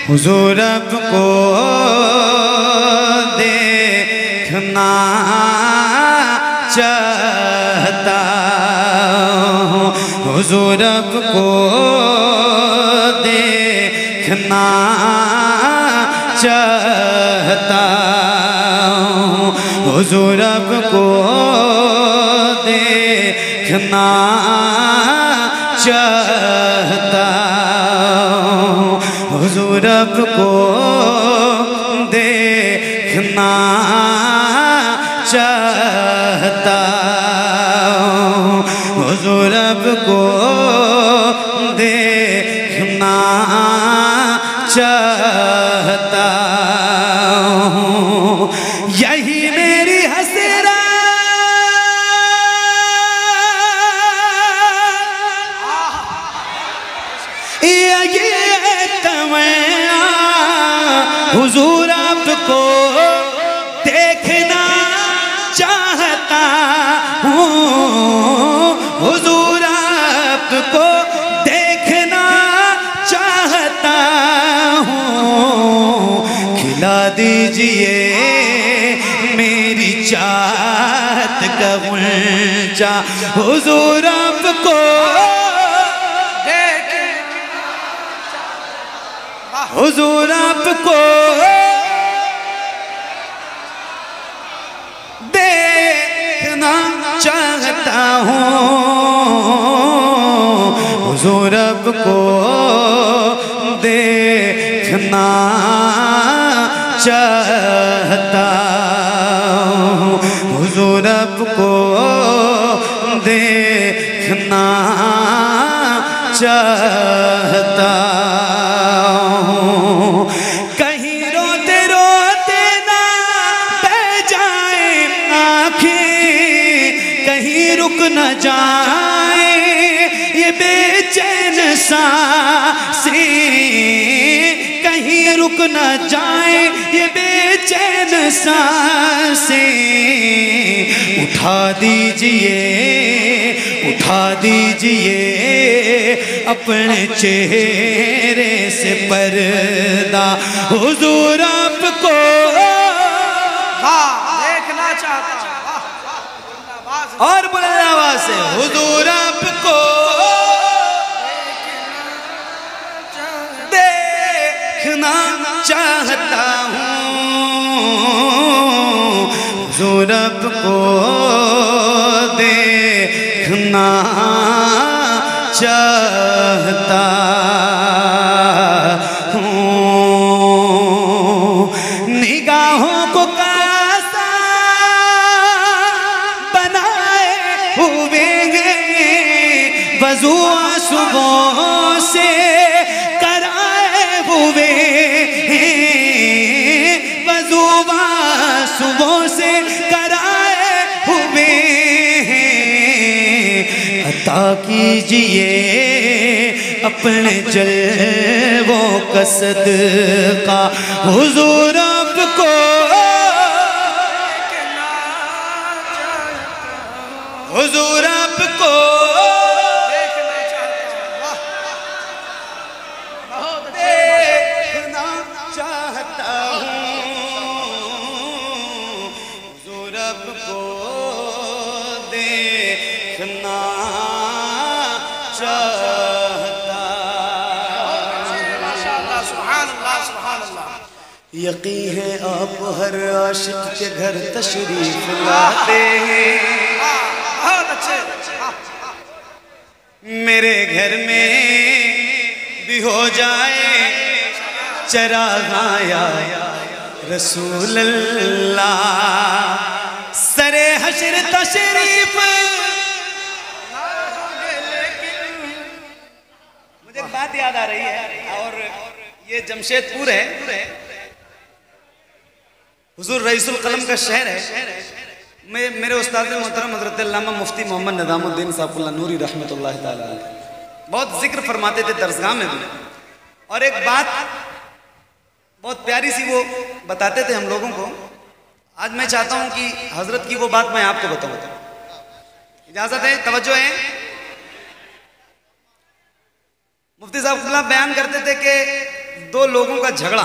हुजूर आपको देखना चाहता हूँ, हुजूर आपको देखना चाहता हूँ, हुजूर आपको देखना चाहता हूँ, हुजूर आपको देखना चाहता हूँ, हुजूर आपको देखना चाहता हूँ। यही मेरी हसरत, यही तमन्ना, हुजूर आपको देखना चाहता हूँ, हुजूर आपको देखना चाहता हूँ। खिला दीजिए मेरी चाहत का गुलचा, हुजूर आपको हुजूर आपको देखना चाहता हूँ, हुजूर आपको देखना चाहता हूँ, हुजूर आपको देखना चाहता हूँ। कहीं रोते रोते ना बह जाए आँखें, कहीं रुक न जाए ये बेचैन सांसें, कहीं रुक न जाए ये बेचैन सांसें। उठा दीजिए अपने चेहरे से पर्दा, हुजूर आपको देखना चाहता हूँ। और बुलंद आवाज से हुजूर आपको देखना चाहता हूँ, हुजूर आपको देखना चाहता हूँ। निगाहों को कैसा बनाए हुए हैं, वज़ू सुबह से कराए हुए हैं, वज़ू सुबह से कराए हुए हैं। अता कीजिए अपने जलवों का सदका, हुजूर आपको हुजूर आपको देखना चाहता हूँ, हुजूर आपको देखना चाहता। यकीन है आप हर आशिक के घर तशरीफ लाते हैं, मेरे घर में भी हो जाए चरागाया रसूल अल्लाह। सरे हशर तशरीफ, मुझे एक बात याद आ रही है, और ये जमशेदपुर है, हुजूर रईसुल कलम का शहर है। मेरे उस्ताद मोहतरम हज़रत अल्लामा मुफ्ती मोहम्मद नज़ामुद्दीन साहब नूरी रहमतुल्लाह ताला बहुत जिक्र फरमाते थे दरसगाह में भी, और एक बात बहुत प्यारी सी वो बताते थे हम लोगों को। आज मैं चाहता हूं कि हजरत की वो बात मैं आपको बताऊं। इजाजत है, तवज्जो है। मुफ्ती साहब बयान करते थे कि दो लोगों का झगड़ा,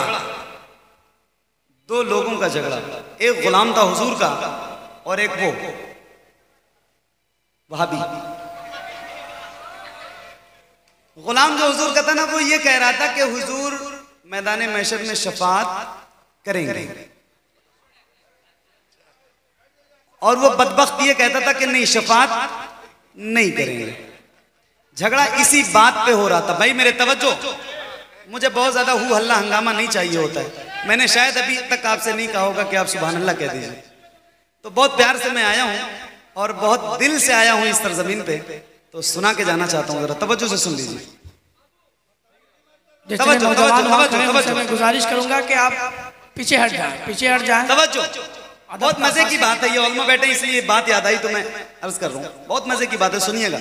दो लोगों का झगड़ा, एक गुलाम था हुजूर का और एक वो वहाबी। गुलाम जो हुजूर का था ना, वो ये कह रहा था कि हुजूर मैदान महशर में शफाअत करेंगे, और वो बदबख्त ये कहता था कि नहीं, शफाअत नहीं करेंगे। झगड़ा इसी बात पे हो रहा था। भाई मेरे तवज्जो, मुझे बहुत ज्यादा हू हल्ला हंगामा नहीं चाहिए होता है। मैंने शायद अभी तक आपसे नहीं कहा होगा कि आप सुभान अल्लाह कह दीजिए। तो बहुत प्यार से मैं आया हूं और बहुत दिल से आया हूं इस सरजमीन पे, तो सुना के जाना चाहता हूं, जरा तवज्जो से सुन लीजिए। मैं गुजारिश करूंगा कि आप पीछे हट जाएं, पीछे हट जाएं। तवज्जो, बहुत मजे की बात है, ये उलमा बैठे इसलिए बात याद आई तो मैं अर्ज कर रहा हूँ। बहुत मजे की बात है, सुनिएगा।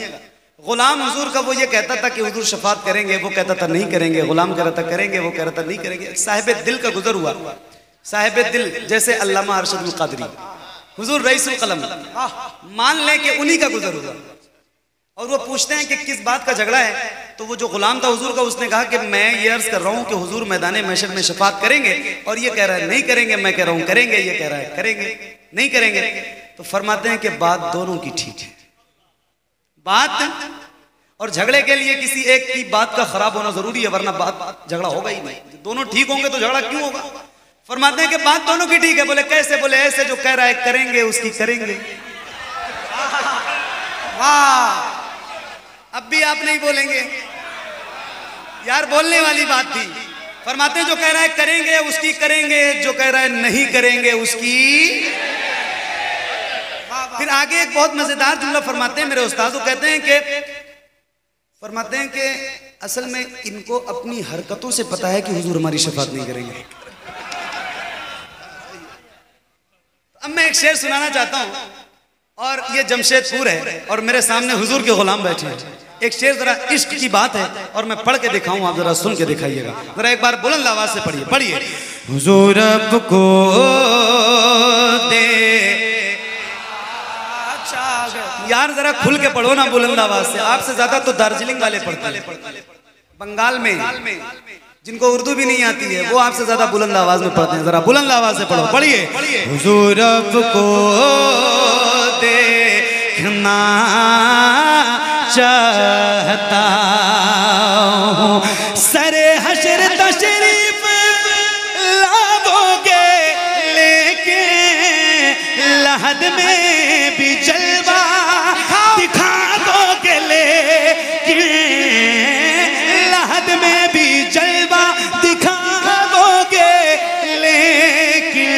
गुलाम हुजूर का वो ये कहता था कि हुजूर शफात करेंगे, वो कहता था नहीं करेंगे। गुलाम कह रहा था करेंगे, वो कह रहा था नहीं करेंगे। साहिब दिल का गुजर हुआ, साहिब दिल जैसे अल्लामा अरशदुल क़ादरी, हुजूर रईसुल कलम, मान लें कि उन्हीं का गुजर हुआ। और वो पूछते हैं कि किस बात का झगड़ा है, तो वो जो गुलाम था हुजूर का, उसने कहा कि मैं ये अर्ज कर रहा हूँ कि हुजूर मैदान महशर में शफात करेंगे, और ये कह रहा है नहीं करेंगे। मैं कह रहा हूँ करेंगे, ये कह रहा है करेंगे, नहीं करेंगे। तो फरमाते हैं कि बात दोनों की ठीक है। बात और झगड़े के लिए किसी एक की बात का खराब होना जरूरी है, वरना बात झगड़ा होगा ही नहीं। दोनों ठीक होंगे तो झगड़ा क्यों होगा? फरमाते हैं कि बात दोनों की ठीक है। बोले कैसे? बोले ऐसे, जो कह रहा है करेंगे उसकी करेंगे। वाह, अब भी आप नहीं बोलेंगे यार, बोलने वाली बात थी। फरमाते हैं जो कह रहा है करेंगे उसकी करेंगे, जो कह रहा है नहीं करेंगे उसकी। फिर आगे एक बहुत मजेदार जुमला फरमाते हैं मेरे उस्ताद, वो कहते हैं कि फरमाते हैं कि असल में इनको अपनी हरकतों से पता है कि हुजूर हमारी शफात नहीं करेंगे। अब मैं एक शेर सुनाना चाहता हूं, और ये जमशेदपुर है और मेरे सामने हुजूर के गुलाम बैठे हैं। एक शेर जरा इश्क की बात है और मैं पढ़ के दिखाऊं, आप जरा सुन के दिखाइएगा। जरा एक बार बुलंद आवाज से पढ़िए, पढ़िए। हुजूर आपको दे, यार जरा खुल के पढ़ो ना बुलंद आवाज से। आपसे ज्यादा तो दार्जिलिंग वाले पढ़ते हैं, बंगाल में जिनको उर्दू भी नहीं आती है, वो आपसे ज्यादा बुलंद आवाज में पढ़ते हैं। जरा बुलंद आवाज से पढ़ो, पढ़िए। हुजूर आपको देखना चाहता हूँ, सरे हशर तशरीफ लाओगे लेके, लहद में भी जलवा दिखा दोगे लेके, लहद में भी जलवा दिखा दोगे लेके,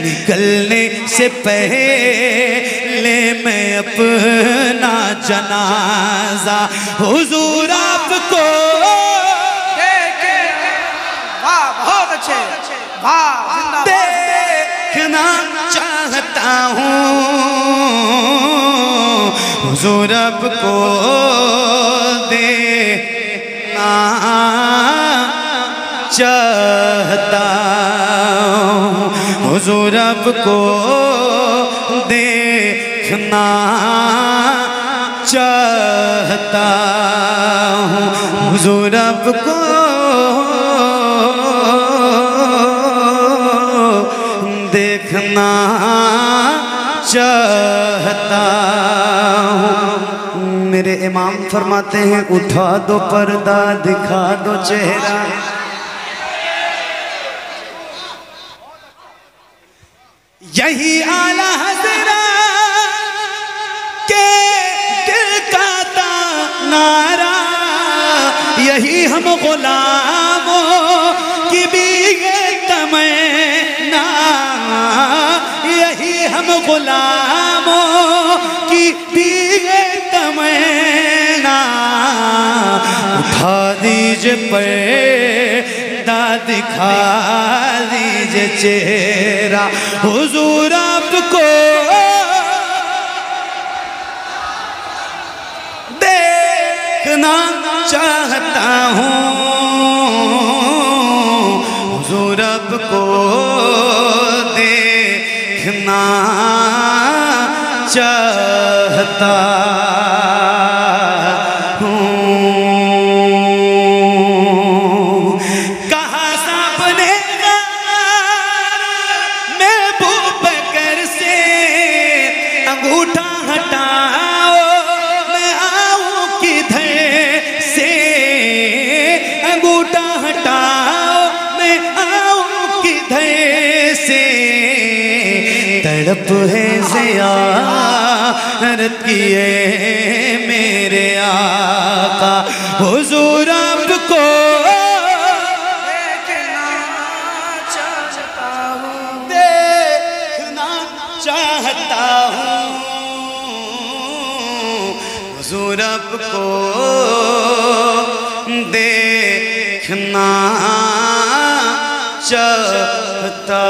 निकलने से पहले मैं अपना जनाजा हुजूर आपको देखे। वाह, बहुत अच्छे, वाह, देखना चाहता हूँ, हुजूर आपको देखना चाहता हूँ, हुजूर आपको देखना चाहता हूँ, हुजूर आपको देखना चाहता हूँ। मेरे इमाम फरमाते हैं उठा दो पर्दा, दिखा दो चेहरा, यही आला हज़रा के दिल का नारा, यही हम गुलामों की भी ये तमन्ना, यही हम गुलामों की भी ये तमन्ना। उठा दीजिए पर्दा, दिखा दीजिए चेहरा, हुजूर आपको देखना चाहता हूँ, हुजूर आपको देखना चाहता हूँ। घूंघूटा हटाओ मैं आऊं किधर से, तड़प है ज़ियारत किए मेरे आका, हुजूर आपको देखना चाहता हूँ, हुजूर आपको देखना चाहता